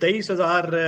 23,000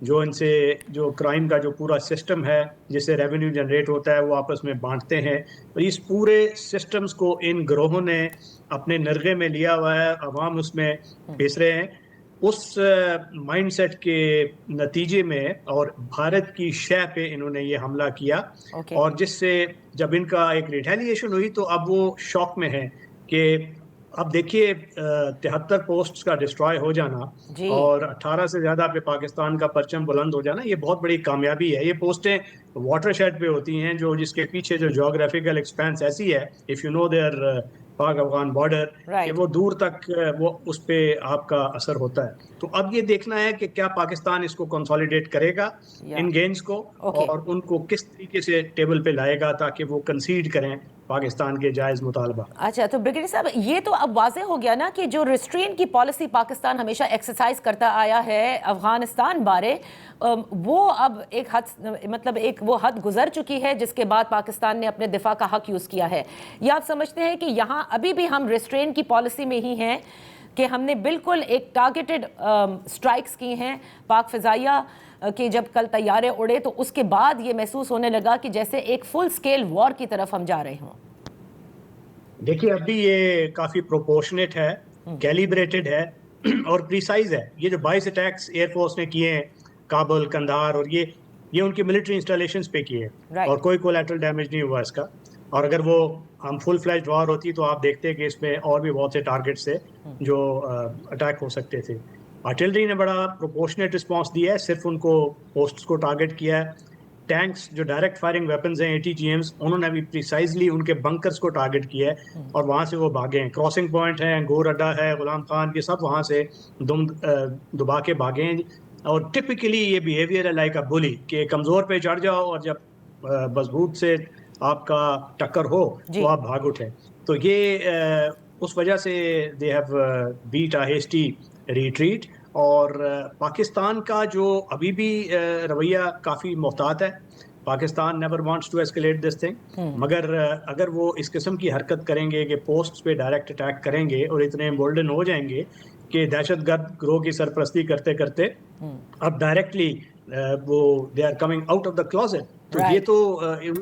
جو ان سے جو کرائم کا جو پورا سسٹم ہے جس سے ریونیو جنریٹ ہوتا ہے وہ آپس میں بانٹتے ہیں. اور اس پورے سسٹمز کو ان گروہوں نے اپنے نرغے میں لیا ہوا ہے, عوام اس میں پیس رہے ہیں. اس مائنڈ سیٹ کے نتیجے میں اور بھارت کی شے پہ انہوں نے یہ حملہ کیا, اور جس سے جب ان کا ایک ریٹیلیشن ہوئی تو اب وہ شوق میں ہے کہ اب دیکھیے 73 پوسٹس کا ڈسٹرائے ہو جانا اور 18 سے زیادہ پہ پاکستان کا پرچم بلند ہو جانا, یہ بہت بڑی کامیابی ہے. یہ پوسٹیں واٹر شیڈ پہ ہوتی ہیں جو جس کے پیچھے جو جیوگرافیکل ایکسپینس ایسی ہے, if you know their Pak Afghan border, کہ وہ دور تک وہ اس پہ آپ کا اثر ہوتا ہے. تو اب یہ دیکھنا ہے کہ کیا پاکستان اس کو کنسالیڈیٹ کرے گا ان گینز کو, اور ان کو کس طریقے سے ٹیبل پہ لائے گا تاکہ وہ کنسیڈ کریں پاکستان کے جائز مطالبہ. اچھا, تو بریگیڈیئر صاحب یہ تو اب واضح ہو گیا نا کہ جو ریسٹرین کی پالیسی پاکستان ہمیشہ ایکسرسائز کرتا آیا ہے افغانستان بارے, وہ اب ایک حد مطلب ایک وہ حد گزر چکی ہے جس کے بعد پاکستان نے اپنے دفاع کا حق یوز کیا ہے. یا آپ سمجھتے ہیں کہ یہاں ابھی بھی ہم ریسٹرین کی پالیسی میں ہی ہیں کہ ہم نے بالکل ایک ٹارگیٹڈ سٹرائکس کی ہیں پاک فضائیہ کہ جب کل طیارے اڑے تو اس کے بعد یہ محسوس ہونے لگا کہ جیسے ایک فل سکیل وار کی طرف ہم جا رہے ہوں؟ دیکھیے ابھی یہ کافی پروپورشنیٹ ہے, کیلیبریٹڈ ہے اور پریسائز ہے. یہ جو 22 اٹیکس ایئر فورس نے کیے ہیں کابل, کندھار, اور یہ ان کی ملٹری انسٹالیشنز پہ کیے ہیں اور کوئی کولیٹرل ڈیمیج نہیں ہوا اس کا. اور اگر وہ ہم فل فلیجڈ وار ہوتی تو آپ دیکھتے کہ اس میں اور بھی بہت سے ٹارگیٹس تھے جو اٹیک ہو سکتے تھے. آرٹلری نے بڑا پروپورشنیٹ رسپانس دیا ہے, صرف ان کو پوسٹس کو ٹارگیٹ کیا ہے. ٹینکس جو ڈائریکٹ فائرنگ ویپنز ہیں ATGMs, انہوں نے بھی پریسائزلی ان کے بنکرز کو ٹارگیٹ کیا ہے اور وہاں سے وہ بھاگے ہیں. کراسنگ پوائنٹ ہے, گور اڈا ہے, غلام خان, یہ سب وہاں سے دبا کے بھاگے ہیں. اور ٹپکلی یہ بیہیویئر ہے لائک اے بلی کہ کمزور پہ چڑھ جاؤ اور جب مضبوط سے آپ کا ٹکر ہو تو آپ بھاگ اٹھیں. تو یہ اس وجہ سے they have beat a hasty retreat. اور پاکستان کا جو ابھی بھی رویہ کافی محتاط ہے. Pakistan never wants to escalate this thing, مگر اگر وہ اس قسم کی حرکت کریں گے کہ پوسٹ پہ ڈائریکٹ اٹیک کریں گے اور اتنے امبولڈن ہو جائیں گے کہ دہشت گرد گروہ کی سرپرستی کرتے کرتے اب ڈائریکٹلی وہ they are coming out of the closet. تو یہ تو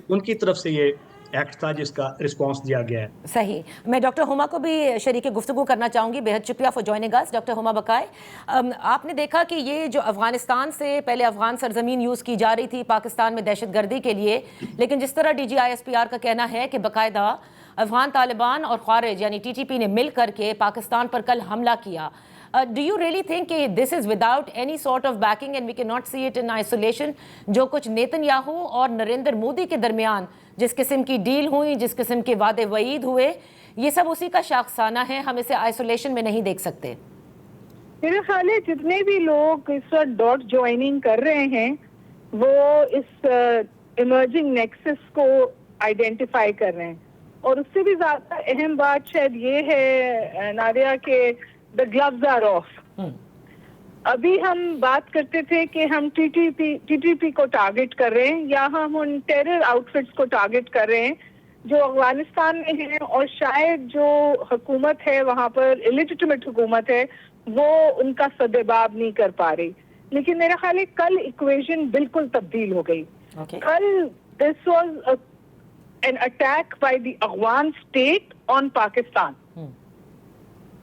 ان کی طرف سے یہ ایکٹ تھا جس کا رسپانس دیا گیا ہے. صحیح. میں ڈاکٹر ہما کو بھی شریک گفتگو کرنا چاہوں گی. بہت شکریہ فار جوائننگ اس ڈاکٹر ہما بقائے. آپ نے دیکھا کہ یہ جو افغانستان سے پہلے افغان سرزمین یوز کی جا رہی تھی پاکستان میں دہشت گردی کے لیے, لیکن جس طرح DG ISPR کا کہنا ہے کہ باقاعدہ افغان طالبان اور خارج یعنی TTP نے مل کر کے پاکستان پر کل حملہ کیا. Do you really think کہ this is without any sort of backing and we cannot see it in isolation? جو کچھ نیتن یاہو اور نریندر مودی کے درمیان جس قسم کی ڈیل ہوئی, جس قسم کے وعدے وعید ہوئے, یہ سب اسی کا شاخسانہ ہے, ہم اسے آئسولیشن میں نہیں دیکھ سکتے. میرے خیال ہے جتنے بھی لوگ اس وقت ڈاٹ جوائننگ کر رہے ہیں وہ اس ایمرجنگ نیکسس کو آئیڈینٹیفائی کر رہے ہیں. اور اس سے بھی زیادہ اہم بات شاید یہ ہے نادیہ کہ the gloves are off. ابھی ہم بات کرتے تھے کہ ہم TTP کو ٹارگٹ کر رہے ہیں یا ہم ان ٹیرر آؤٹ فٹس کو ٹارگٹ کر رہے ہیں جو افغانستان میں ہیں, اور شاید جو حکومت ہے وہاں پر الیجیٹمیٹ حکومت ہے وہ ان کا سدباب نہیں کر پا رہی. لیکن میرا خیال ہے کل ایکویژن بالکل تبدیل ہو گئی. کل this was an attack by the Afghan state on Pakistan.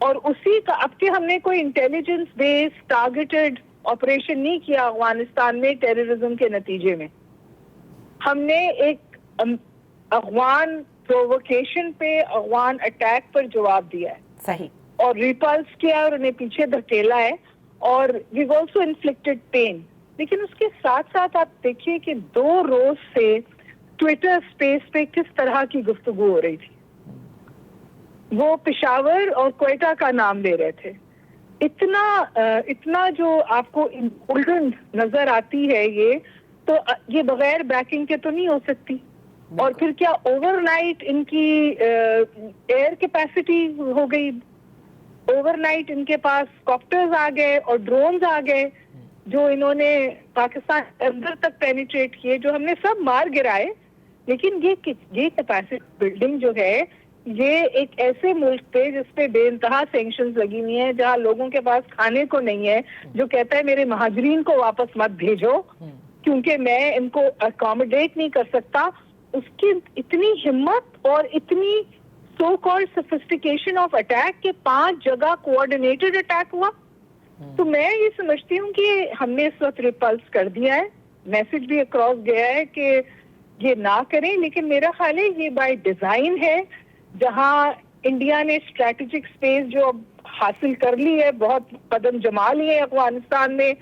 اور اسی کا اب کہ ہم نے کوئی انٹیلیجنس بیس ٹارگیٹڈ آپریشن نہیں کیا افغانستان میں ٹیررزم کے نتیجے میں. ہم نے ایک افغان پرووکیشن پہ افغان اٹیک پر جواب دیا ہے. صحیح. اور ریپلس کیا اور انہیں پیچھے دھکیلا ہے, اور we've also inflicted pain. لیکن اس کے ساتھ ساتھ آپ دیکھیے کہ 2 روز سے ٹویٹر اسپیس پہ کس طرح کی گفتگو ہو رہی تھی. وہ پشاور اور کوئٹہ کا نام لے رہے تھے. اتنا جو آپ کو امپورٹنٹ نظر آتی ہے تو یہ بغیر بیکنگ کے تو نہیں ہو سکتی. اور پھر کیا اوور نائٹ ان کی ایئر کیپیسٹی ہو گئی, اوور نائٹ ان کے پاس کاپٹرز آ گئے اور ڈرونز آ گئے جو انہوں نے پاکستان اندر تک پینیٹریٹ کیے, جو ہم نے سب مار گرائے. لیکن یہ کیپیسٹی بلڈنگ جو ہے یہ ایک ایسے ملک پہ جس پہ بے انتہا سینکشنز لگی ہوئی ہیں، جہاں لوگوں کے پاس کھانے کو نہیں ہے، جو کہتا ہے میرے مہاجرین کو واپس مت بھیجو کیونکہ میں ان کو اکاموڈیٹ نہیں کر سکتا، اس کی اتنی ہمت اور اتنی so called sophistication of attack کہ 5 جگہ کوآرڈینیٹڈ اٹیک ہوا. تو میں یہ سمجھتی ہوں کہ ہم نے اس وقت ریپلس کر دیا ہے، میسج بھی اکراس گیا ہے کہ یہ نہ کریں، لیکن میرا خیال ہے یہ بائی ڈیزائن ہے. جہاں انڈیا نے اسٹریٹجک اسپیس جو اب حاصل کر لی ہے، بہت قدم جما لیے افغانستان میں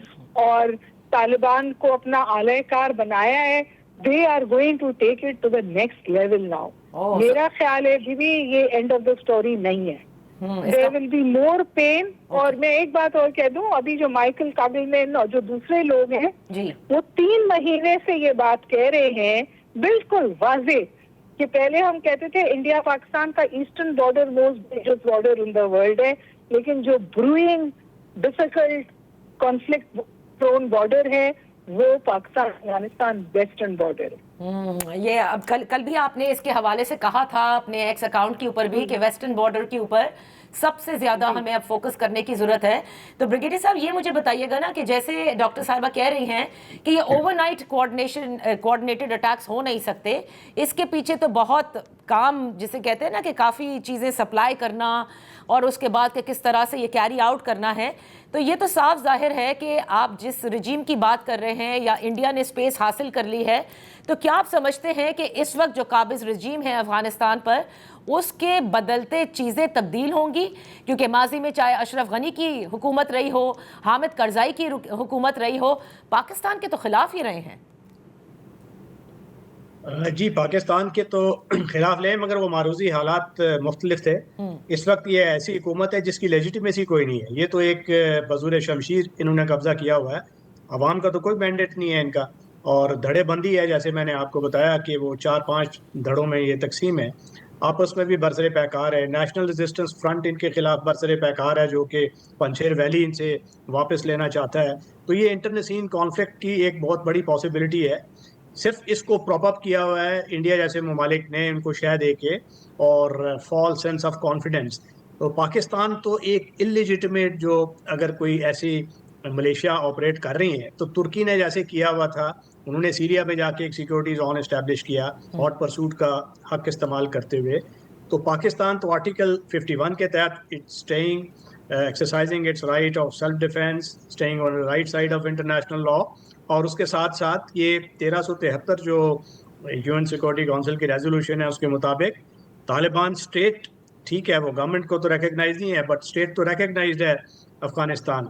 اور طالبان کو اپنا اعلی کار بنایا ہے، they are going to take it to the next level now. میرا خیال ہے بھی یہ اینڈ آف دا اسٹوری نہیں ہے. There will be more pain. اور میں ایک بات اور کہہ دوں، ابھی جو مائیکل کابلمین اور جو دوسرے لوگ ہیں وہ 3 مہینے سے یہ بات کہہ رہے ہیں بالکل واضح کہ پہلے ہم کہتے تھے انڈیا پاکستان کا eastern border most dangerous border in the world ہے، لیکن جو بروئنگ ڈیفیکلٹ کانفلکٹ پرون بارڈر ہے وہ پاکستان افغانستان ویسٹرن بارڈر ہے. یہ اب کل بھی آپ نے اس کے حوالے سے کہا تھا اپنے ایکس اکاؤنٹ کے اوپر بھی کہ ویسٹرن بارڈر کے اوپر سب سے زیادہ ہمیں اب فوکس کرنے کی ضرورت ہے. تو بریگیڈیئر صاحب یہ مجھے بتائیے گا نا کہ جیسے ڈاکٹر صاحبہ کہہ رہی ہیں کہ یہ اوور نائٹ کوآرڈینیٹڈ اٹیکس ہو نہیں سکتے، اس کے پیچھے تو بہت کام جسے کہتے ہیں نا کہ کافی چیزیں سپلائی کرنا اور اس کے بعد کہ کس طرح سے یہ کیری آؤٹ کرنا ہے. تو یہ تو صاف ظاہر ہے کہ آپ جس رجیم کی بات کر رہے ہیں یا انڈیا نے اسپیس حاصل کر لی ہے، تو کیا آپ سمجھتے ہیں کہ اس وقت جو قابض رجیم ہے افغانستان پر اس کے بدلتے چیزیں تبدیل ہوں گی؟ کیونکہ ماضی میں چاہے اشرف غنی کی حکومت رہی ہو، حامد کرزائی کی حکومت رہی ہو، پاکستان کے تو خلاف ہی رہے ہیں. جی پاکستان کے تو خلاف لیں، مگر وہ معروضی حالات مختلف تھے. اس وقت یہ ایسی حکومت ہے جس کی لیجیٹیمیسی کوئی نہیں ہے. یہ تو ایک بزور شمشیر انہوں نے قبضہ کیا ہوا ہے، عوام کا تو کوئی مینڈیٹ نہیں ہے ان کا، اور دھڑے بندی ہے. جیسے میں نے آپ کو بتایا کہ وہ 4-5 دھڑوں میں یہ تقسیم ہے، آپس میں بھی برسر پیکار ہے. نیشنل ریزسٹنس فرنٹ ان کے خلاف برسر پیکار ہے جو کہ پنچیر ویلی ان سے واپس لینا چاہتا ہے. تو یہ انٹرنیشنل کانفلکٹ کی ایک بہت بڑی پاسبلٹی ہے. صرف اس کو پراپ اپ کیا ہوا ہے انڈیا جیسے ممالک نے ان کو شہ دے کے اور فالس سینس آف کانفیڈنس. تو پاکستان تو ایک انلیجیٹمیٹ، جو اگر کوئی ایسی ملیشیا آپریٹ کر رہی ہیں تو ترکی نے جیسے کیا ہوا تھا، انہوں نے سیریا میں جا کے ایک سیکورٹی زون اسٹیبلش کیا ہاٹ پرسوٹ کا حق استعمال کرتے ہوئے. تو پاکستان تو آرٹیکل 51 کے تحت exercising its right of self defence, staying on right side of international law, اور اس کے ساتھ ساتھ یہ 1373 جو یو این سیکورٹی کونسل کی ریزولوشن ہے اس کے مطابق طالبان اسٹیٹ، ٹھیک ہے وہ گورنمنٹ کو تو ریکگنائز نہیں ہے بٹ اسٹیٹ تو ریکگنائزڈ ہے افغانستان،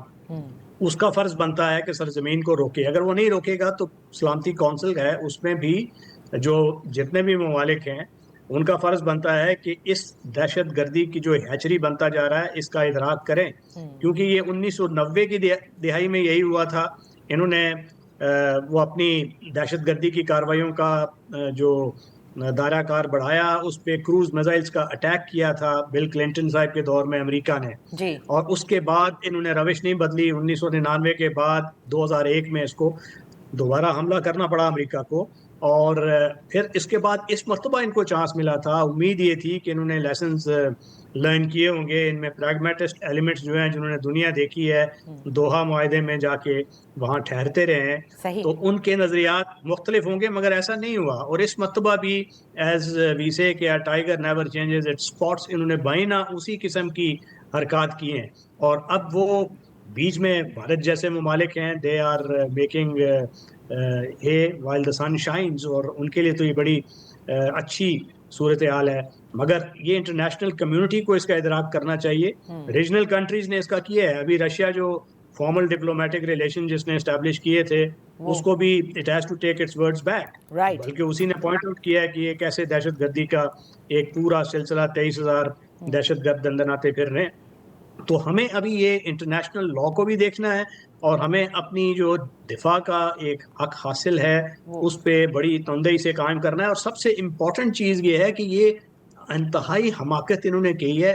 اس کا فرض بنتا ہے کہ سرزمین کو روکے. اگر وہ نہیں روکے گا تو سلامتی کونسل ہے اس میں بھی جو جتنے بھی ممالک ہیں ان کا فرض بنتا ہے کہ اس دہشت گردی کی جو ہیچری بنتا جا رہا ہے اس کا ادراک کریں. کیونکہ یہ 1990 کی دہائی میں یہی ہوا تھا. انہوں نے وہ اپنی دہشت گردی کی کارروائیوں کا جو دائرہ کار بڑھایا، اس پہ کروز میزائلز کا اٹیک کیا تھا بل کلنٹن صاحب کے دور میں امریکہ نے جی. اور اس کے بعد انہوں نے روش نہیں بدلی. 1999 کے بعد 2001 میں اس کو دوبارہ حملہ کرنا پڑا امریکہ کو، اور پھر اس کے بعد اس مرتبہ ان کو چانس ملا تھا. امید یہ تھی کہ انہوں نے لیسنز لرن کیے ہوں گے. ان میں پریگمیٹسٹ ایلیمنٹس جو ہیں جنہوں نے دنیا دیکھی ہے، دوحہ معاہدے میں جا کے وہاں ٹھہرتے رہے ہیں، تو ان کے نظریات مختلف ہوں گے، مگر ایسا نہیں ہوا. اور اس مرتبہ بھی ایز وی سے کہ tiger never changes its spots, انہوں نے بائنا اسی قسم کی حرکات کی ہیں. اور اب وہ بیچ میں بھارت جیسے ممالک ہیں، دے آر میکنگ ہے وائل دا سن شائنز، اور ان کے لیے تو یہ بڑی اچھی صورتحال ہے. مگر یہ انٹرنیشنل کمیونٹی کو اس کا ادراک کرنا چاہیے. ریجنل کنٹریز نے اس کا کیا ہے. ابھی رشیا جو فارمل ڈپلومیٹک ریلیشن جس نے اسٹیبلش کیے تھے اس کو بھی it has to take its words back, بلکہ اسی نے پوائنٹ آؤٹ کیا ہے کہ یہ کیسے دہشت گردی کا ایک پورا سلسلہ 23,000 دہشت گرد دندناتے پھر رہے ہیں. تو ہمیں ابھی یہ انٹرنیشنل لا کو بھی دیکھنا ہے، اور ہمیں اپنی جو دفاع کا ایک حق حاصل ہے اس پہ بڑی تندئی سے قائم کرنا ہے. اور سب سے امپورٹنٹ چیز یہ ہے کہ یہ انتہائی حماقت انہوں نے کی ہے.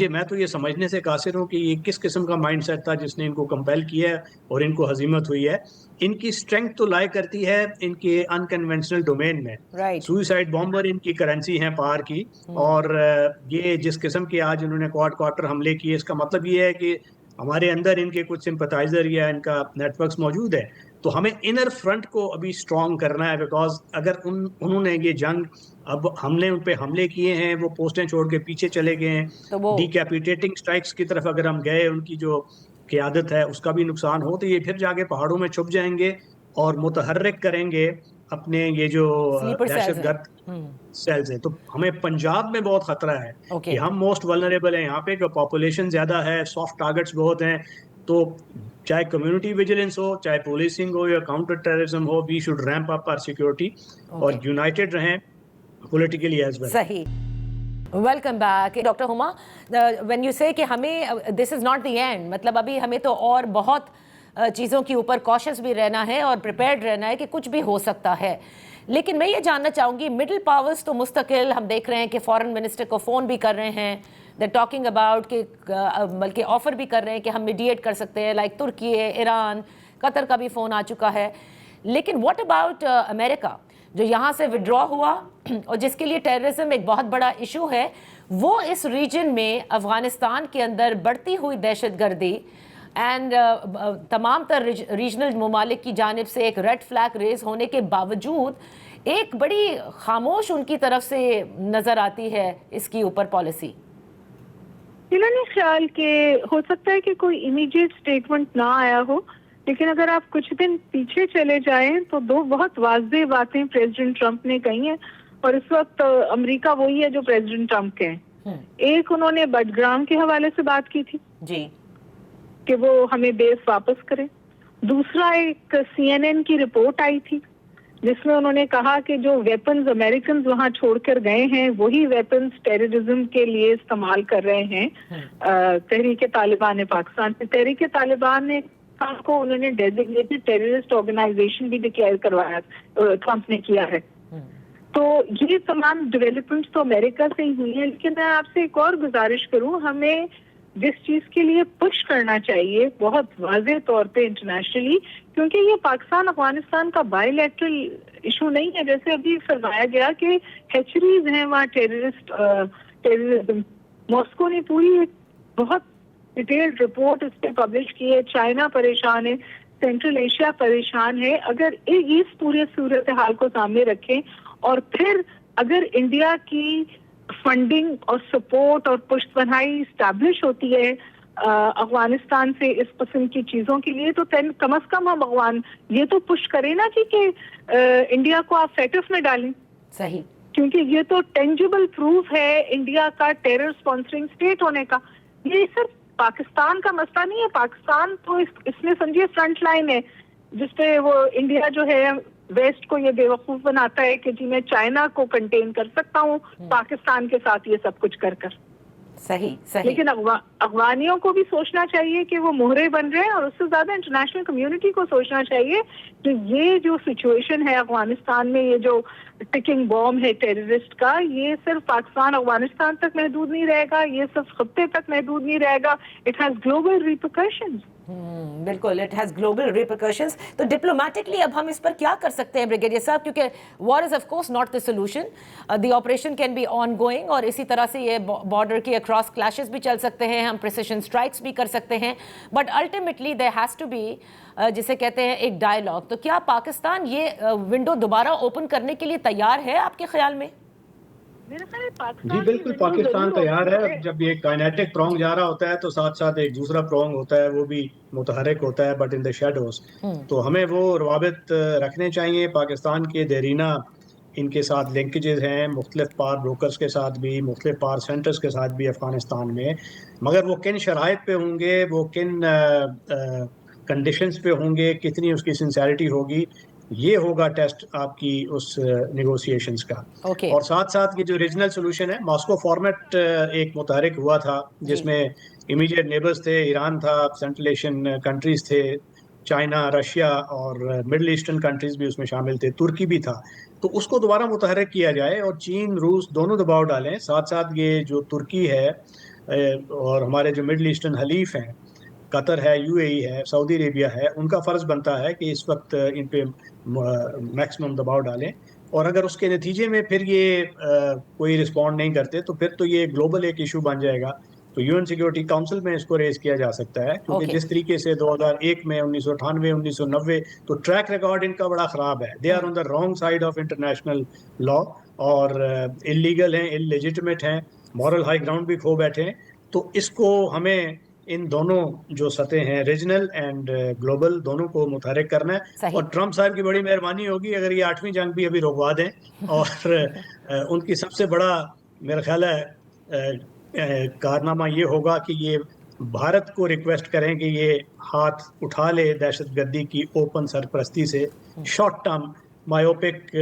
میں تو یہ سمجھنے سے قاصر ہوں کہ یہ کس قسم کا مائنڈ سیٹ تھا جس نے ان کو کمپیل کیا ہے اور ان کو ہزیمت ہوئی ہے. ان کی سٹرنگتھ تو لائے کرتی ہے ان کے انکنونشنل ڈومین میں. سوئسائڈ بامبر ان کی کرنسی ہیں پار کی. اور یہ جس قسم کے آج انہوں نے کوارٹر حملے کیے, اس کا مطلب یہ ہے کہ ہمارے اندر ان کے کچھ سمپتائزر یا ان کا نیٹ ورکس موجود ہے. تو ہمیں انر فرنٹ کو ابھی اسٹرانگ کرنا ہے, بیکاز اگر انہوں نے یہ جنگ, اب ہم نے ان پہ حملے کیے ہیں, وہ پوسٹیں چھوڑ کے پیچھے چلے گئے ہیں, ڈیکیپیٹیٹنگ سٹرائکس کی طرف اگر ہم گئے, ان کی جو قیادت ہے اس کا بھی نقصان ہو, تو یہ پھر جا کے پہاڑوں میں چھپ جائیں گے اور متحرک کریں گے اپنے یہ جو دہشت گرد سیلز ہیں. تو ہمیں پنجاب میں بہت خطرہ ہے کہ ہم موسٹ ولنریبل ہیں یہاں پہ, کہ پاپولیشن زیادہ ہے, سافٹ ٹارگٹس بہت ہیں. تو چاہے کمیونٹی ویجیلنس ہو, چاہے پولیسنگ ہو یا کاؤنٹر ٹیررزم ہو, we should ramp up our security اور یونائٹڈ رہیں politically as well. صحیح. Welcome back doctor Huma. When you say کہ ہمیں دس از ناٹ دی اینڈ, مطلب ابھی ہمیں تو اور بہت چیزوں کے اوپر کاشس بھی رہنا ہے اور پریپیئرڈ رہنا ہے کہ کچھ بھی ہو سکتا ہے. لیکن میں یہ جاننا چاہوں گی, مڈل پاورز تو مستقل ہم دیکھ رہے ہیں کہ فارن منسٹر کو فون بھی کر رہے ہیں, دے ٹاکنگ اباؤٹ کہ بلکہ آفر بھی کر رہے ہیں کہ ہم میڈیٹ کر سکتے ہیں, لائک ترکی, ایران, قطر کا بھی فون آ چکا ہے. لیکن واٹ اباؤٹ امریکہ جو یہاں سے وڈرا ہوا اور جس کے لیے ٹیررزم ایک بہت بڑا ایشو ہے, وہ اس ریجن میں افغانستان کے اندر بڑھتی ہوئی دہشت گردی اینڈ تمام تر ریجنل ممالک کی جانب سے ایک ریڈ فلیگ ریز ہونے کے باوجود ایک بڑی خاموش ان کی طرف سے نظر آتی ہے اس کی اوپر پالیسی. میرا نہیں خیال کہ ہو سکتا ہے کہ کوئی امیڈیٹ سٹیٹمنٹ نہ آیا ہو, لیکن اگر آپ کچھ دن پیچھے چلے جائیں تو دو بہت واضح باتیں پریزیڈنٹ ٹرمپ نے کہی ہیں, اور اس وقت امریکہ وہی ہے جو پریزیڈنٹ ٹرمپ کے ہیں. ایک انہوں نے بڈگرام کے حوالے سے بات کی تھی جی کہ وہ ہمیں بیس واپس کرے. دوسرا ایک CNN کی رپورٹ آئی تھی جس میں انہوں نے کہا کہ جو ویپنز امریکنز وہاں چھوڑ کر گئے ہیں وہی ویپنز ٹیررزم کے لیے استعمال کر رہے ہیں تحریک طالبان پاکستان. تحریک طالبان نے کو انہوں نے ڈیزگنیٹڈ ٹیررسٹ آرگنائزیشن بھی ڈکلیئر کروایا, ٹرمپ نے کیا ہے. تو یہ تمام ڈیولپمنٹس تو امریکہ سے ہی ہوئی ہیں. لیکن میں آپ سے ایک اور گزارش کروں, ہمیں جس چیز کے لیے پش کرنا چاہیے بہت واضح طور پہ انٹرنیشنلی, کیونکہ یہ پاکستان افغانستان کا بائی لیٹرل ایشو نہیں ہے جیسے ابھی فرمایا گیا کہ ہیچریز ہیں وہاں ٹیررزم. ماسکو نے پوری ایک بہت ڈیٹیلڈ رپورٹ اس پہ پبلش کی ہے. چائنا پریشان ہے, سینٹرل ایشیا پریشان ہے. اگر اس پورے صورتحال کو سامنے رکھیں اور پھر اگر انڈیا کی فنڈنگ اور سپورٹ اور پشت پناہی اسٹیبلش ہوتی ہے افغانستان سے اس قسم کی چیزوں کے لیے, تو کم از کم ہم یہ تو پش کریں نا کہ انڈیا کو آپ فیٹف میں ڈالیں. صحیح, کیونکہ یہ تو ٹینجیبل پروف ہے انڈیا کا ٹیرر اسپانسرنگ اسٹیٹ ہونے کا. یہ صرف پاکستان کا مسئلہ نہیں ہے, پاکستان تو اس میں سمجھیے فرنٹ لائن ہے جس پہ وہ انڈیا جو ہے ویسٹ کو یہ بے وقوف بناتا ہے کہ جی میں چائنا کو کنٹین کر سکتا ہوں پاکستان کے ساتھ یہ سب کچھ کر کر. صحیح صحیح. لیکن افغانیوں کو بھی سوچنا چاہیے کہ وہ مہرے بن رہے ہیں, اور اس سے زیادہ انٹرنیشنل کمیونٹی کو سوچنا چاہیے کہ یہ جو سچویشن ہے افغانستان میں, یہ جو ٹکنگ بام ہے ٹیررسٹ کا, یہ صرف پاکستان افغانستان تک محدود نہیں رہے گا, یہ صرف خطے تک محدود نہیں رہے گا. It has global repercussions. بالکل, اٹ ہیز گلوبل ریپرکشنز. تو ڈپلومیٹکلی اب ہم اس پر کیا کر سکتے ہیں بریگیڈیئر صاحب, کیونکہ war is of course not the solution, the operation can be ongoing, اور اسی طرح سے یہ بارڈر کے اکراس کلیشز بھی چل سکتے ہیں, ہم پریسیشن اسٹرائکس بھی کر سکتے ہیں, but ultimately there has to be جسے کہتے ہیں ایک ڈائلاگ. تو کیا پاکستان یہ ونڈو دوبارہ اوپن کرنے کے لیے تیار ہے آپ کے خیال میں؟ جی بالکل, پاکستان تیار ہے. جب یہ کائنیٹک پرونگ جا رہا ہوتا ہے تو ساتھ ساتھ ایک دوسرا پرونگ ہوتا ہے, وہ بھی متحرک ہوتا ہے بٹ ان دا شیڈوز. تو ہمیں وہ روابط رکھنے چاہیے. پاکستان کے دیرینہ ان کے ساتھ لنکیجز ہیں مختلف پار بروکرز کے ساتھ بھی, مختلف پار سینٹرز کے ساتھ بھی افغانستان میں, مگر وہ کن شرائط پہ ہوں گے, وہ کن کنڈیشنز پہ ہوں گے, کتنی اس کی سنسیریٹی ہوگی, یہ ہوگا ٹیسٹ آپ کی اس نیگوسیشنز کا. اور ساتھ ساتھ یہ جو ریجنل سولوشن ہے, ماسکو فارمیٹ ایک متحرک ہوا تھا جس میں امیڈیٹ نیبرز تھے, ایران تھا, سینٹرل ایشین کنٹریز تھے, چائنا، رشیا اور مڈل ایسٹرن کنٹریز بھی اس میں شامل تھے، ترکی بھی تھا، تو اس کو دوبارہ متحرک کیا جائے اور چین روس دونوں دباؤ ڈالیں. ساتھ ساتھ یہ جو ترکی ہے اور ہمارے جو مڈل ایسٹرن حلیف ہیں، قطر ہے، یو اے ای ہے، سعودی عربیہ ہے، ان کا فرض بنتا ہے کہ اس وقت ان پہ میکسیمم دباؤ ڈالیں. اور اگر اس کے نتیجے میں پھر یہ کوئی رسپونڈ نہیں کرتے تو پھر تو یہ گلوبل ایک ایشو بن جائے گا. تو یو این سیکورٹی کاؤنسل میں اس کو ریز کیا جا سکتا ہے، کیونکہ جس طریقے سے 2001 میں 1998 1990 تو ٹریک ریکارڈ ان کا بڑا خراب ہے. They are on the wrong side of international law اور انلیگل ہیں، انلیجٹمیٹ ہیں، مورل ہائی گراؤنڈ بھی کھو بیٹھے ہیں. تو اس کو ہمیں ان دونوں جو سطح ہیں ریجنل اینڈ گلوبل دونوں کو متحرک کرنا ہے. اور ٹرمپ صاحب کی بڑی مہربانی ہوگی اگر یہ 8ویں جنگ بھی ابھی روکوا دیں. اور ان کی سب سے بڑا میرا خیال ہے کارنامہ یہ ہوگا کہ یہ بھارت کو ریکویسٹ کریں کہ یہ ہاتھ اٹھا لے دہشت گردی کی اوپن سرپرستی سے شارٹ ٹرم مایوپک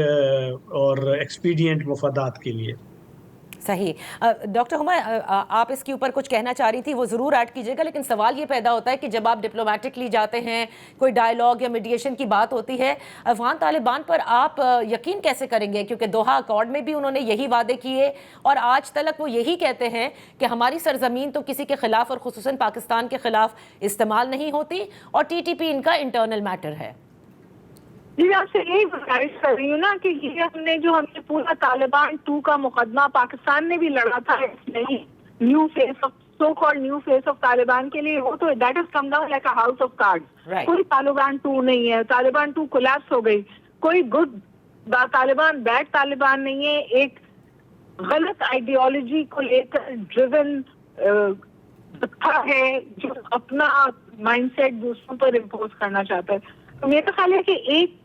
اور ایکسپیڈینٹ مفادات کے لیے. صحیح. ڈاکٹر ہما، آپ اس کے اوپر کچھ کہنا چاہ رہی تھی، وہ ضرور ایڈ کیجیے گا، لیکن سوال یہ پیدا ہوتا ہے کہ جب آپ ڈپلومیٹکلی جاتے ہیں، کوئی ڈائیلاگ یا میڈیشن کی بات ہوتی ہے، افغان طالبان پر آپ یقین کیسے کریں گے؟ کیونکہ دوحہ اکارڈ میں بھی انہوں نے یہی وعدے کیے اور آج تلک وہ یہی کہتے ہیں کہ ہماری سرزمین تو کسی کے خلاف اور خصوصاً پاکستان کے خلاف استعمال نہیں ہوتی اور ٹی ٹی پی ان کا انٹرنل میٹر ہے. جی میں آپ سے یہی گزارش کر رہی ہوں نا کہ یہ ہم نے پورا طالبان 2 کا مقدمہ پاکستان نے بھی لڑا تھا new face of so called new face of Taliban کے لیے، وہ تو that is come down like a house of cards. کوئی طالبان 2 نہیں ہے، طالبان 2 کولیپس ہو گئی. کوئی گڈ طالبان بیڈ طالبان نہیں ہے، ایک غلط آئیڈیالوجی کو لے کر ڈریون ہے جو اپنا مائنڈ سیٹ دوسروں پر امپوز کرنا چاہتا ہے. تو میرا خیال ہے کہ ایک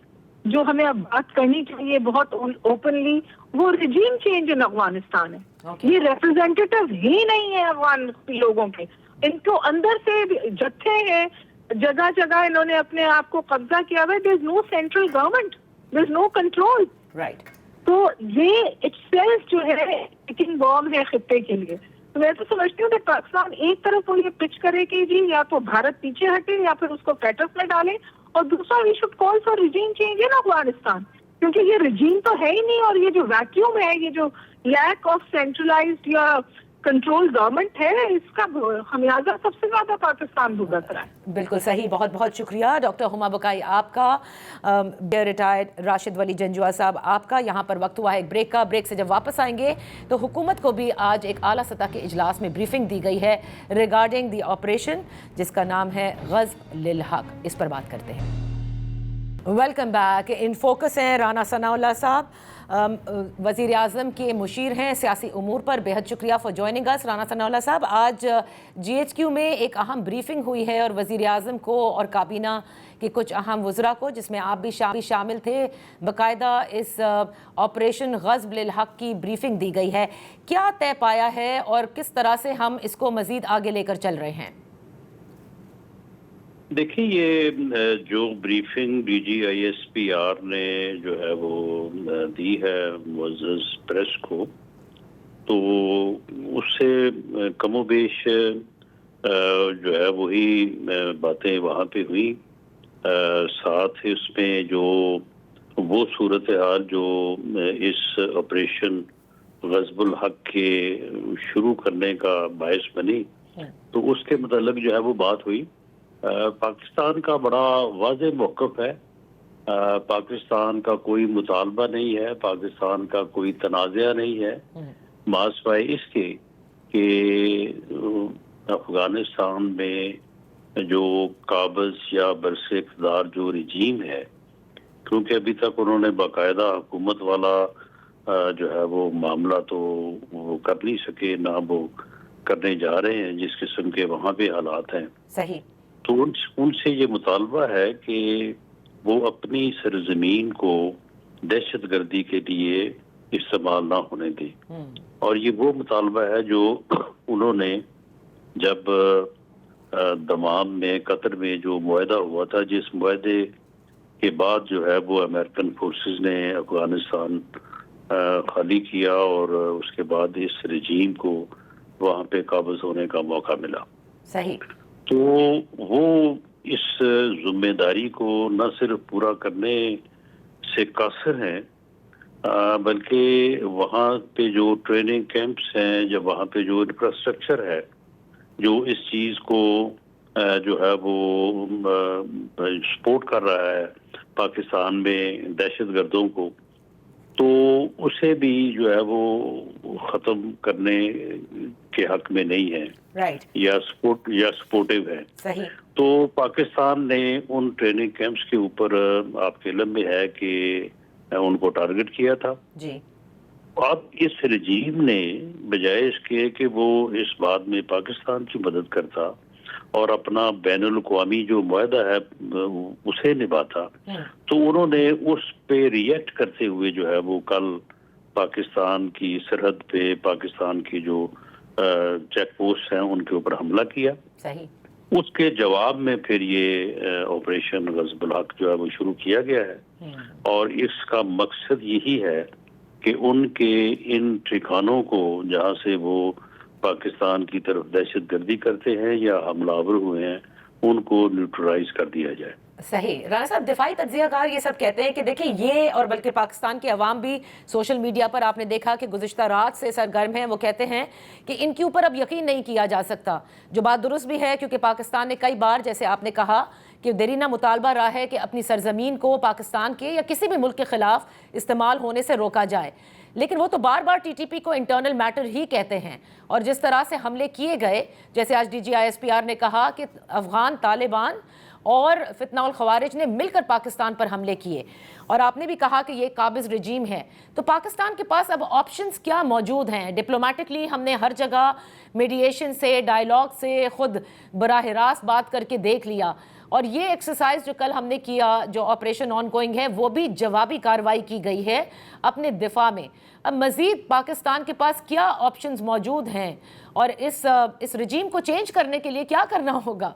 جو ہمیں اب بات کرنی چاہیے بہت اوپنلی، وہ ریجیم چینج ان افغانستان ہے. یہ ریپرزینٹیٹو ہی نہیں ہے افغان لوگوں کے، ان کو اندر سے جتھے ہیں، جگہ جگہ انہوں نے اپنے آپ کو قبضہ کیا ہوا ہے. دیر از نو سینٹرل گورنمنٹ، دیر از نو کنٹرول. تو یہ ایکسپیرینس جو ہے ٹکنگ بام ہے خطے کے لیے. تو میں تو سمجھتی ہوں کہ پاکستان ایک طرف وہ یہ پچ کرے کہ جی یا تو بھارت پیچھے ہٹے یا پھر اس کو فیٹس میں ڈالے، اور دوسرا we should call for regime change in Afghanistan, کیونکہ یہ ریجیم تو ہے ہی نہیں، اور یہ جو ویکیوم ہے، یہ جو لیک آف سینٹرلائزڈ یا کنٹرول گورنمنٹ ہے، اس کا خمیازہ سب سے زیادہ پاکستان بھگت رہا ہے. بالکل صحیح. بہت بہت شکریہ ڈاکٹر ہما بقائی آپ کا. ریٹائرڈ راشد ولی جنجوعہ صاحب آپ کا. یہاں پر وقت ہوا ہے ایک بریک کا. بریک سے جب واپس آئیں گے تو حکومت کو بھی آج ایک اعلیٰ سطح کے اجلاس میں بریفنگ دی گئی ہے ریگارڈنگ دی آپریشن جس کا نام ہے غزب للحق. اس پر بات کرتے ہیں. Welcome back. ان فوکس ہیں رانا ثناء اللہ صاحب، وزیر اعظم کے مشیر ہیں سیاسی امور پر. بہت شکریہ فار جوائننگ اس. رانا ثناء اللہ صاحب، آج جی ایچ کیو میں ایک اہم بریفنگ ہوئی ہے اور وزیر اعظم کو اور کابینہ کے کچھ اہم وزراء کو، جس میں آپ بھی شامل تھے، باقاعدہ اس آپریشن غزب للحق کی بریفنگ دی گئی ہے. کیا طے پایا ہے اور کس طرح سے ہم اس کو مزید آگے لے کر چل رہے ہیں؟ دیکھیں، یہ جو briefing D G I S P R نے جو ہے وہ دی ہے معزز پریس کو، تو اس سے کم و بیش جو ہے وہی باتیں وہاں پہ ہوئی. ساتھ اس میں جو وہ صورتحال جو اس آپریشن غزب الحق کے شروع کرنے کا باعث بنی، تو اس کے متعلق جو ہے وہ بات ہوئی. پاکستان کا بڑا واضح موقف ہے. پاکستان کا کوئی مطالبہ نہیں ہے، پاکستان کا کوئی تنازعہ نہیں ہے، ماسوائے اس کے کہ افغانستان میں جو قابض یا برس اقتدار جو رجیم ہے، کیونکہ ابھی تک انہوں نے باقاعدہ حکومت والا جو ہے وہ معاملہ تو وہ کر نہیں سکے، نہ وہ کرنے جا رہے ہیں جس قسم کے وہاں پہ حالات ہیں. صحیح. تو ان سے یہ مطالبہ ہے کہ وہ اپنی سرزمین کو دہشت گردی کے لیے استعمال نہ ہونے دیں. اور یہ وہ مطالبہ ہے جو انہوں نے جب دمام میں قطر میں جو معاہدہ ہوا تھا، جس معاہدے کے بعد جو ہے وہ امریکن فورسز نے افغانستان خالی کیا اور اس کے بعد اس رجیم کو وہاں پہ قابض ہونے کا موقع ملا. صحیح. تو وہ اس ذمہ داری کو نہ صرف پورا کرنے سے قاصر ہیں بلکہ وہاں پہ جو ٹریننگ کیمپس ہیں یا وہاں پہ جو انفراسٹرکچر ہے جو اس چیز کو جو ہے وہ سپورٹ کر رہا ہے پاکستان میں دہشت گردوں کو، تو اسے بھی جو ہے وہ ختم کرنے کے حق میں نہیں ہے رائٹ یا سپورٹیو ہے۔ صحیح۔ تو پاکستان نے ان ٹریننگ کیمپس کے اوپر آپ کے علم میں ہے کہ ان کو ٹارگٹ کیا تھا۔ جی۔ اب اس رجیم نے بجائے اس کے کہ وہ اس بات میں پاکستان کی مدد کرتا اور اپنا بین الاقوامی جو معاہدہ ہے اسے نبھاتا، تو انہوں نے اس پہ ریئیکٹ کرتے ہوئے جو ہے وہ کل پاکستان کی سرحد پہ پاکستان کی جو چیک پوسٹ ہیں ان کے اوپر حملہ کیا۔ صحیح۔ اس کے جواب میں پھر یہ آپریشن غضب الحق جو ہے وہ شروع کیا گیا ہے، اور اس کا مقصد یہی ہے کہ ان کے ان ٹھکانوں کو جہاں سے وہ پاکستان کی طرف دہشت گردی کرتے ہیں یا حملہ آور ہوئے ہیں ان کو نیوٹرلائز کر دیا جائے۔ صحیح۔ رانا صاحب، دفاعی تجزیہ کار یہ سب کہتے ہیں کہ دیکھیں یہ، اور بلکہ پاکستان کے عوام بھی سوشل میڈیا پر آپ نے دیکھا کہ گزشتہ رات سے سرگرم ہیں، وہ کہتے ہیں کہ ان کے اوپر اب یقین نہیں کیا جا سکتا، جو بات درست بھی ہے کیونکہ پاکستان نے کئی بار، جیسے آپ نے کہا کہ دیرینہ مطالبہ رہا ہے کہ اپنی سرزمین کو پاکستان کے یا کسی بھی ملک کے خلاف استعمال ہونے سے روکا جائے، لیکن وہ تو بار بار ٹی ٹی پی کو انٹرنل میٹر ہی کہتے ہیں، اور جس طرح سے حملے کیے گئے، جیسے آج D G I S P R نے کہا کہ افغان طالبان اور فتنہ الخوارج نے مل کر پاکستان پر حملے کیے، اور آپ نے بھی کہا کہ یہ قابض رجیم ہے، تو پاکستان کے پاس اب آپشنز کیا موجود ہیں؟ ڈپلومیٹکلی ہم نے ہر جگہ میڈییشن سے، ڈائیلاگ سے، خود براہ راست بات کر کے دیکھ لیا، اور یہ ایکسرسائز جو کل ہم نے کیا، جو آپریشن آن گوئنگ ہے، وہ بھی جوابی کارروائی کی گئی ہے اپنے دفاع میں۔ اب مزید پاکستان کے پاس کیا آپشنز موجود ہیں، اور اس رجیم کو چینج کرنے کے لیے کیا کرنا ہوگا؟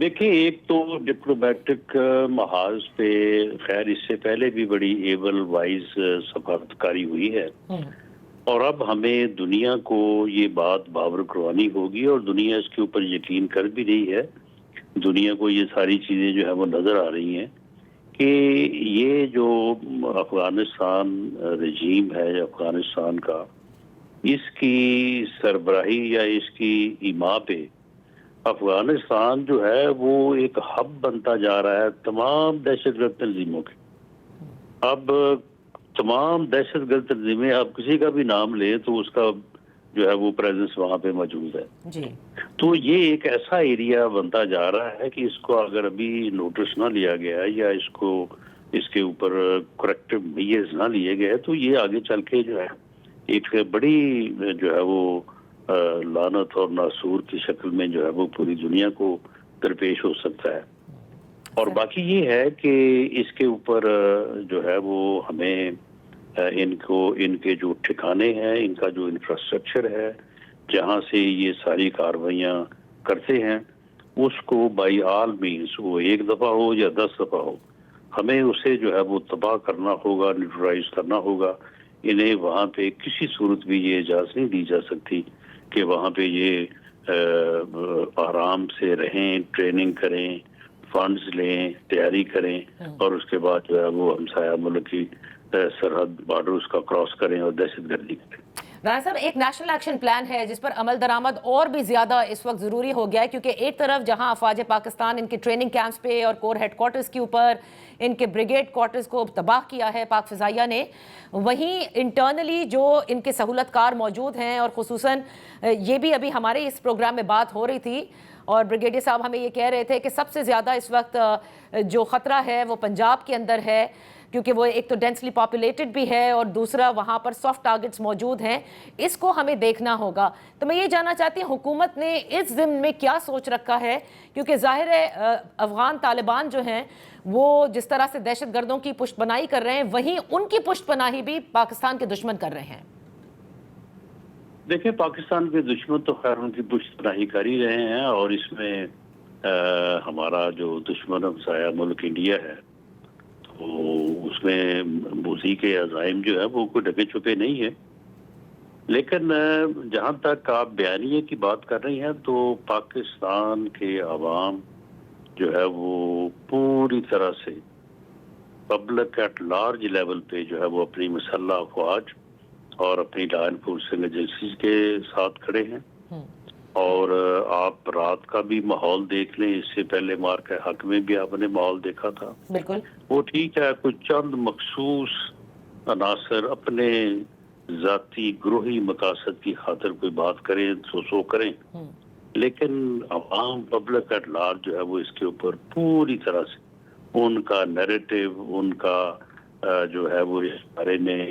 دیکھیں، ایک تو ڈپلومیٹک محاذ پہ خیر اس سے پہلے بھی بڑی ایول وائز سفارتکاری ہوئی ہے، اور اب ہمیں دنیا کو یہ بات باور کروانی ہوگی، اور دنیا اس کے اوپر یقین کر بھی رہی ہے۔ دنیا کو یہ ساری چیزیں جو ہے وہ نظر آ رہی ہیں کہ یہ جو افغانستان رجیم ہے یا افغانستان کا، اس کی سربراہی یا اس کی ایما پہ افغانستان جو ہے وہ ایک ہب بنتا جا رہا ہے تمام دہشت گرد تنظیموں کے۔ اب تمام دہشت گرد تنظیمیں، آپ کسی کا بھی نام لیں تو اس کا جو ہے وہ پریزنس وہاں پہ موجود ہے۔ جی۔ تو یہ ایک ایسا ایریا بنتا جا رہا ہے کہ اس کو اگر ابھی نوٹس نہ لیا گیا یا اس کے اوپر کریکٹیو میئرز نہ لیے گئے تو یہ آگے چل کے جو ہے ایک بڑی جو ہے وہ لعنت اور ناسور کی شکل میں جو ہے وہ پوری دنیا کو درپیش ہو سکتا ہے۔ اور باقی یہ ہے کہ اس کے اوپر جو ہے وہ ہمیں ان کے جو ٹھکانے ہیں، ان کا جو انفراسٹرکچر ہے جہاں سے یہ ساری کارروائیاں کرتے ہیں، اس کو بائی آل مینس، وہ ایک دفعہ ہو یا 10 دفعہ ہو، ہمیں اسے جو ہے وہ تباہ کرنا ہوگا، نیوٹرلائز کرنا ہوگا۔ انہیں وہاں پہ کسی صورت بھی یہ اجازت نہیں دی جا سکتی کہ وہاں پہ یہ آرام سے رہیں، ٹریننگ کریں، فنڈز لیں، تیاری کریں، اور اس کے بعد جو ہے وہ ہمسایہ ملک کی سرحد بارڈرز کا کراس کریں اور دہشت گردی کریں۔ رانا صاحب، ایک نیشنل ایکشن پلان ہے جس پر عمل درآمد اور بھی زیادہ اس وقت ضروری ہو گیا ہے، کیونکہ ایک طرف جہاں افواج پاکستان ان کے ٹریننگ کیمپس پہ اور کور ہیڈ کوارٹرز کے اوپر ان کے بریگیڈ کوارٹرز کو تباہ کیا ہے پاک فضائیہ نے، وہیں انٹرنلی جو ان کے سہولت کار موجود ہیں، اور خصوصاً یہ بھی ابھی ہمارے اس پروگرام میں بات ہو رہی تھی، اور بریگیڈیئر صاحب ہمیں یہ کہہ رہے تھے کہ سب سے زیادہ اس وقت جو خطرہ ہے وہ پنجاب کے اندر ہے، کیونکہ وہ ایک تو ڈینسلی پاپولیٹڈ بھی ہے، اور دوسرا وہاں پر سافٹ ٹارگٹس موجود ہیں، اس کو ہمیں دیکھنا ہوگا۔ تو میں یہ جاننا چاہتی ہوں حکومت نے اس ضمن میں کیا سوچ رکھا ہے، کیونکہ ظاہر ہے افغان طالبان جو ہیں وہ جس طرح سے دہشت گردوں کی پشت پناہی کر رہے ہیں، وہیں ان کی پشت پناہی بھی پاکستان کے دشمن کر رہے ہیں۔ دیکھیں، پاکستان کے دشمن تو خیر ان کی پشت پناہی کر ہی رہے ہیں، اور اس میں ہمارا جو دشمن ہمسایہ ملک انڈیا ہے تو اس میں موذی کے عزائم جو ہے وہ کوئی ڈھکے چھپے نہیں ہیں۔ لیکن جہاں تک آپ بیانیے کی بات کر رہی ہیں تو پاکستان کے عوام جو ہے وہ پوری طرح سے پبلک ایٹ لارج لیول پہ جو ہے وہ اپنی مسلح افواج اور اپنی لا انفورسنگ ایجنسیز کے ساتھ کھڑے ہیں. اور آپ رات کا بھی ماحول دیکھ لیں, اس سے پہلے مارکہ حق میں بھی آپ نے ماحول دیکھا تھا. بالکل وہ ٹھیک ہے, کچھ چند مخصوص عناصر اپنے ذاتی گروہی مقاصد کی خاطر کوئی بات کریں سو کریں, لیکن عوام پبلک ایٹ لارج جو ہے وہ اس کے اوپر پوری طرح سے ان کا نیریٹو, ان کا جو ہے وہ اس بارے میں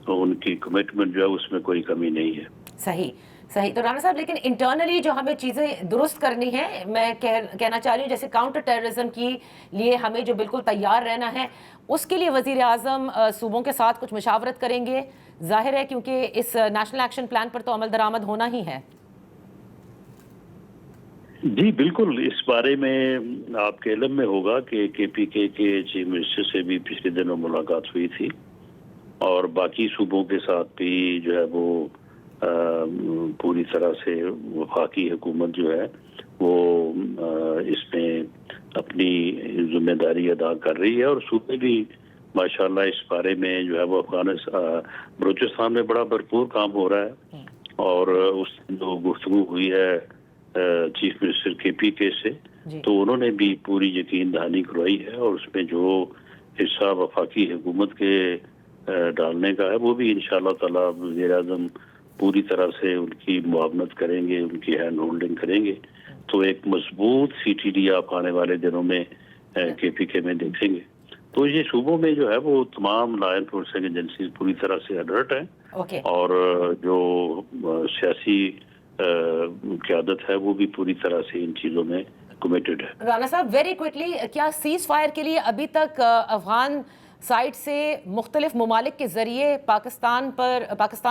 ان کی کمٹمنٹ جو ہے اس میں کوئی کمی نہیں ہے. صحیح صحیح. تو رانا صاحب لیکن انٹرنلی جو ہمیں چیزیں درست کرنی ہیں, میں کہنا چاہ رہی ہوں جیسے کاؤنٹر ٹیررزم کے لیے ہمیں جو بالکل تیار رہنا ہے, اس کے لیے وزیر اعظم صوبوں کے ساتھ کچھ مشاورت کریں گے, ظاہر ہے کیونکہ اس نیشنل ایکشن پلان پر تو عمل درآمد ہونا ہی ہے. جی بالکل, اس بارے میں آپ کے علم میں ہوگا کہ کے پی کے چیف منسٹر سے بھی پچھلے دنوں ملاقات ہوئی تھی, اور باقی صوبوں کے ساتھ بھی جو ہے وہ پوری طرح سے وفاقی حکومت جو ہے وہ اس میں اپنی ذمہ داری ادا کر رہی ہے, اور صوبے بھی ماشاءاللہ اس بارے میں جو ہے وہ بلوچستان میں بڑا بھرپور کام ہو رہا ہے. اور اس جو گفتگو ہوئی ہے چیف منسٹر کے پی کے سے, تو انہوں نے بھی پوری یقین دہانی کروائی ہے, اور اس میں جو حصہ وفاقی حکومت کے ڈالنے کا ہے وہ بھی انشاءاللہ تعالی وزیر اعظم پوری طرح سے ان کی معاونت کریں گے, ان کی ہینڈ ہولڈنگ کریں گے. تو ایک مضبوط سی ٹی ڈی آپ آنے والے دنوں میں کے پی کے میں دیکھیں گے. تو یہ صوبوں میں جو ہے وہ تمام لا انفورسنگ ایجنسیز پوری طرح سے الرٹ ہیں, اور جو سیاسی قیادت ہے وہ بھی پوری طرح سے ان چیزوں میں کمیٹڈ ہے. رانا صاحب ویری کوئکلی, کیا سیز فائر کے لیے ابھی تک افغان سائٹ سے مختلف ممالک کے ذریعے پاکستان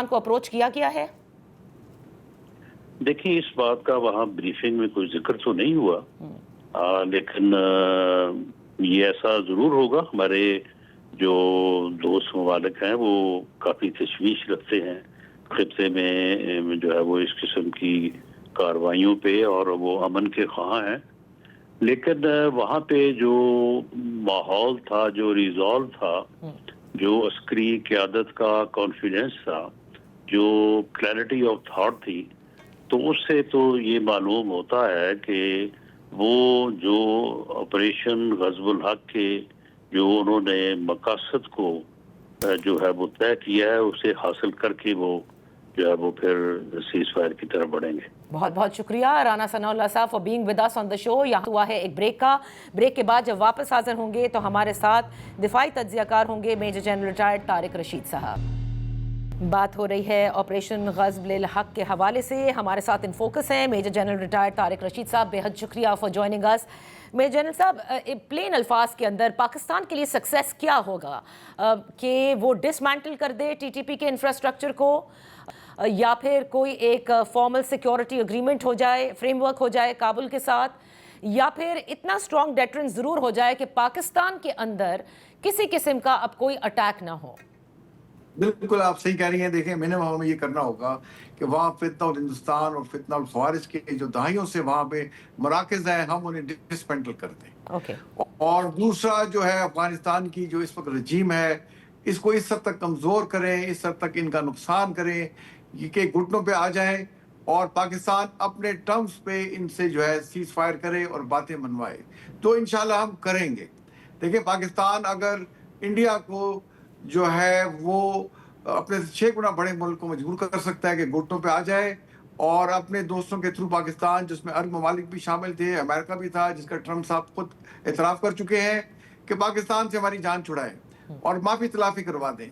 کو اپروچ کیا گیا ہے؟ دیکھیں اس بات کا وہاں بریفنگ میں کوئی ذکر تو نہیں ہوا, لیکن یہ ایسا ضرور ہوگا. ہمارے جو دوست ممالک ہیں وہ کافی تشویش رکھتے ہیں خطے میں جو ہے وہ اس قسم کی کارروائیوں پہ, اور وہ امن کے خواہاں ہیں. لیکن وہاں پہ جو ماحول تھا, جو ریزالو تھا, جو عسکری قیادت کا کانفیڈنس تھا, جو کلیئرٹی آف تھاٹ تھی, تو اس سے تو یہ معلوم ہوتا ہے کہ وہ جو آپریشن غزب الحق کے جو انہوں نے مقاصد کو جو ہے وہ طے کیا ہے, اسے حاصل کر کے وہ جو ہے وہ پھر سیز فائر کی طرف بڑھیں گے. بہت بہت شکریہ رانا ثناء اللہ صاحب فار بینگ ود اس آن دا شو. یہاں ہوا ہے ایک بریک کے بعد جب واپس حاضر ہوں گے تو ہمارے ساتھ دفاعی تجزیہ کار ہوں گے major general retired Tariq Rashid صاحب. بات ہو رہی ہے آپریشن غزب للحق کے حوالے سے. ہمارے ساتھ ان فوکس ہیں major general retired Tariq Rashid صاحب. بے حد شکریہ for joining us. Major general صاحب, پلین الفاظ کے اندر پاکستان کے لیے سکسیس کیا ہوگا, کہ وہ ڈسمینٹل کر دے ٹی ٹی پی کے انفراسٹرکچر کو, یا پھر کوئی ایک فارمل سیکیورٹی اگریمنٹ ہو جائے, فریم ورک ہو جائے کابل کے ساتھ, یا پھر اتنا اسٹرانگ ڈیٹرنس ضرور ہو جائے کہ پاکستان کے اندر کسی قسم کا اب کوئی اٹیک نہ ہو؟ بالکل آپ صحیح کہہ رہی ہیں. دیکھیں میں نے وہاں میں یہ کرنا ہوگا کہ وہاں فتنہ الہندوستان اور فتنہ الخوارج کے جو دہائیوں سے وہاں پہ مراکز ہیں ہم انہیں ڈسمینٹل کر دیں. اور دوسرا جو ہے افغانستان کی جو اس وقت رجیم ہے اس کو اس حد تک کمزور کریں, اس حد تک ان کا نقصان کریں کہ گھٹنوں پہ آ جائیں, اور پاکستان اپنے ٹرمز پہ ان سے جو ہے سیز فائر کرے اور باتیں منوائے. تو انشاءاللہ ہم کریں گے. دیکھیں پاکستان اگر انڈیا کو جو ہے وہ اپنے 6 گنا بڑے ملک کو مجبور کر سکتا ہے کہ گھٹنوں پہ آ جائے, اور اپنے دوستوں کے تھرو پاکستان, جس میں عرب ممالک بھی شامل تھے, امریکہ بھی تھا, جس کا ٹرمپ صاحب خود اعتراف کر چکے ہیں کہ پاکستان سے ہماری جان چھڑائیں اور معافی تلافی کروا دیں.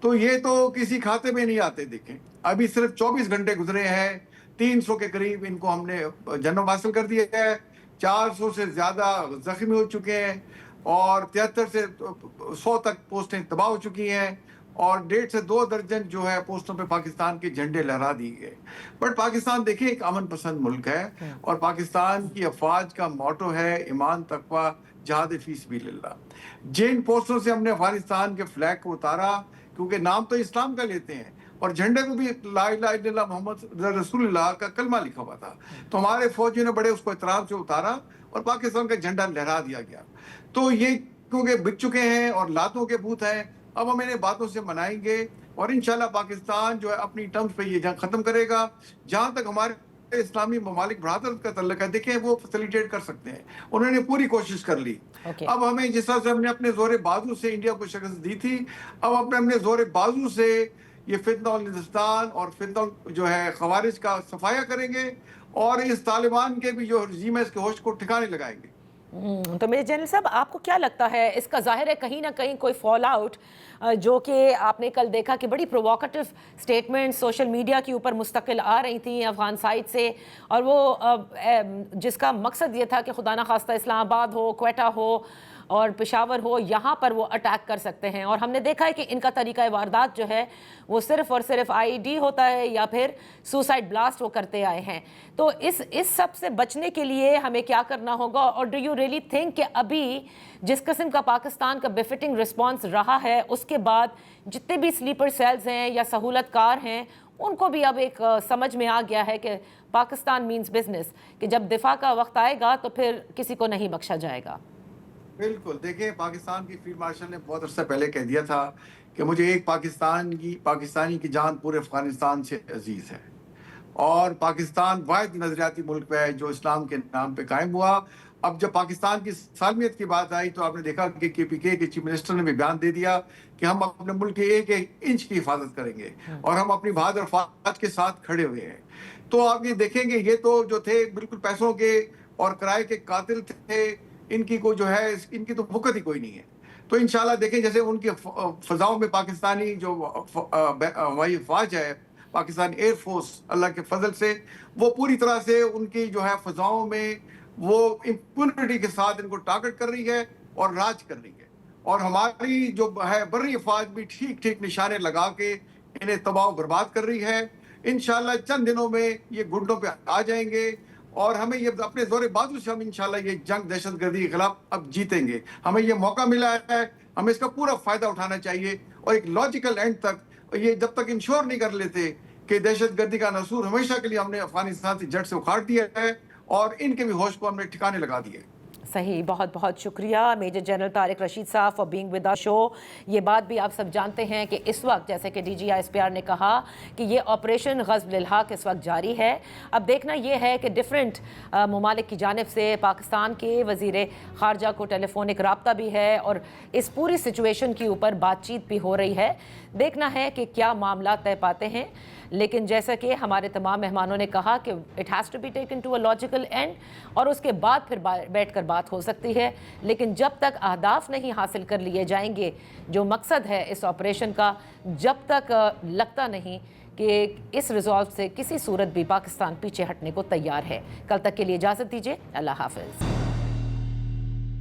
تو یہ تو کسی کھاتے میں نہیں آتے. دیکھیں ابھی صرف 24 گھنٹے گزرے ہیں, 300 کے قریب ان کو ہم نے جنم حاصل کر دیا ہے, 400 سے زیادہ زخمی ہو چکے ہیں, اور 73 سے 100 تک پوسٹیں تباہ ہو چکی ہیں, اور 1.5 سے 2 درجن جو ہے پوسٹوں پہ پاکستان کے جھنڈے لہرا دیے گئے. بٹ پاکستان دیکھیں ایک امن پسند ملک ہے, اور پاکستان کی افواج کا موٹو ہے ایمان تقوی جہاد فی سبیل اللہ. جن پوسٹوں سے ہم نے افغانستان کے فلیگ کو اتارا, کیونکہ نام تو اسلام کا لیتے ہیں اور جھنڈے کو بھی لا الہ الا اللہ محمد رسول اللہ کا کلمہ لکھا ہوا تھا, تو ہمارے فوجیوں نے بڑے اس کو احترام سے اتارا, اور پاکستان کا جھنڈا لہرا دیا گیا. تو یہ کیونکہ بک چکے ہیں اور لاتوں کے بوت ہیں, اب ہم انہیں باتوں سے منائیں گے اور انشاءاللہ پاکستان جو ہے اپنی ٹرمز پہ یہ جنگ ختم کرے گا. جہاں تک ہمارے اسلامی ممالک برادرت کا تعلق ہے, دیکھیں وہ فیسیلیٹیٹ کر سکتے ہیں, انہوں نے پوری کوشش کر لی. اب ہمیں جس طرح سے ہم نے اپنے زور بازو سے انڈیا کو شکست دی تھی, اب اپنے زور بازو سے یہ فتنہ ہندوستان اور فتنہ جو ہے خوارج کا صفایا کریں گے اور اس طالبان کے بھی جو رژیم ہے اس کے ہوش کو ٹھکانے لگائیں گے. تو میرے جنرل صاحب, آپ کو کیا لگتا ہے اس کا ظاہر ہے کہیں نہ کہیں کوئی فال آؤٹ, جو کہ آپ نے کل دیکھا کہ بڑی پرووکیٹو سٹیٹمنٹ سوشل میڈیا کے اوپر مستقل آ رہی تھیں افغان سائٹ سے, اور وہ جس کا مقصد یہ تھا کہ خدا نخواستہ اسلام آباد ہو, کوئٹہ ہو اور پشاور ہو, یہاں پر وہ اٹیک کر سکتے ہیں. اور ہم نے دیکھا ہے کہ ان کا طریقہ واردات جو ہے وہ صرف اور صرف آئی ڈی ہوتا ہے یا پھر سوسائڈ بلاسٹ وہ کرتے آئے ہیں. تو اس سب سے بچنے کے لیے ہمیں کیا کرنا ہوگا, اور ڈو یو ریئلی تھنک کہ ابھی جس قسم کا پاکستان کا بفٹنگ رسپانس رہا ہے اس کے بعد جتنے بھی سلیپر سیلز ہیں یا سہولت کار ہیں ان کو بھی اب ایک سمجھ میں آ گیا ہے کہ پاکستان مینز بزنس, کہ جب دفاع کا وقت آئے گا تو پھر کسی کو نہیں بخشا جائے گا؟ بالکل, دیکھیں پاکستان کی فیلڈ مارشل نے بہت عرصہ پہلے کہہ دیا تھا کہ مجھے ایک پاکستانی کی جان پورے افغانستان سے عزیز ہے, اور پاکستان واحد نظریاتی ملک ہے جو اسلام کے نام پہ قائم ہوا. اب جب پاکستان کی سالمیت کی بات آئی تو آپ نے دیکھا کہ کے پی کے چیف منسٹر نے بھی بیان دے دیا کہ ہم اپنے ملک کے ایک ایک انچ کی حفاظت کریں گے اور ہم اپنی بہادر فوج کے ساتھ کھڑے ہوئے ہیں. تو آپ یہ دیکھیں گے یہ تو جو تھے بالکل پیسوں کے اور کرائے کے قاتل تھے, ان کی کو جو ہے ان کی تو وقت ہی کوئی نہیں ہے. تو انشاءاللہ دیکھیں جیسے ان کی فضاؤں میں پاکستانی جو ہوائی فوج ہے, پاکستان ایئر فورس, اللہ کے فضل سے وہ پوری طرح سے ان کی جو ہے فضاؤں میں وہ امپونٹی کے ساتھ ان کو ٹارگٹ کر رہی ہے اور راج کر رہی ہے, اور ہماری جو ہے بری فوج بھی ٹھیک ٹھیک نشانے لگا کے انہیں تباہ و برباد کر رہی ہے. انشاءاللہ چند دنوں میں یہ گنڈوں پہ آ جائیں گے اور ہمیں یہ اپنے زور بازو سے ہم انشاءاللہ یہ جنگ دہشت گردی کے خلاف اب جیتیں گے. ہمیں یہ موقع ملا ہے, ہمیں اس کا پورا فائدہ اٹھانا چاہیے اور ایک لاجیکل اینڈ تک یہ جب تک انشور نہیں کر لیتے کہ دہشت گردی کا ناسور ہمیشہ کے لیے ہم نے افغانستان سے جڑ سے اکھاڑ دیا ہے اور ان کے بھی ہوش کو ہم نے ٹھکانے لگا دیے. صحیح, بہت بہت شکریہ میجر جنرل طارق رشید صاحب فار بینگ ود آور شو. یہ بات بھی آپ سب جانتے ہیں کہ اس وقت جیسے کہ D G I S P R نے کہا کہ یہ آپریشن غزب للحق اس وقت جاری ہے. اب دیکھنا یہ ہے کہ ڈیفرنٹ ممالک کی جانب سے پاکستان کے وزیر خارجہ کو ٹیلی فونک رابطہ بھی ہے اور اس پوری سچویشن کے اوپر بات چیت بھی ہو رہی ہے. دیکھنا ہے کہ کیا معاملات طے پاتے ہیں, لیکن جیسا کہ ہمارے تمام مہمانوں نے کہا کہ it has to be taken to a logical end, اور اس کے بعد پھر بیٹھ کر بات ہو سکتی ہے. لیکن جب تک اہداف نہیں حاصل کر لیے جائیں گے جو مقصد ہے اس آپریشن کا, جب تک لگتا نہیں کہ اس ریزالو سے کسی صورت بھی پاکستان پیچھے ہٹنے کو تیار ہے. کل تک کے لیے اجازت دیجیے, اللہ حافظ.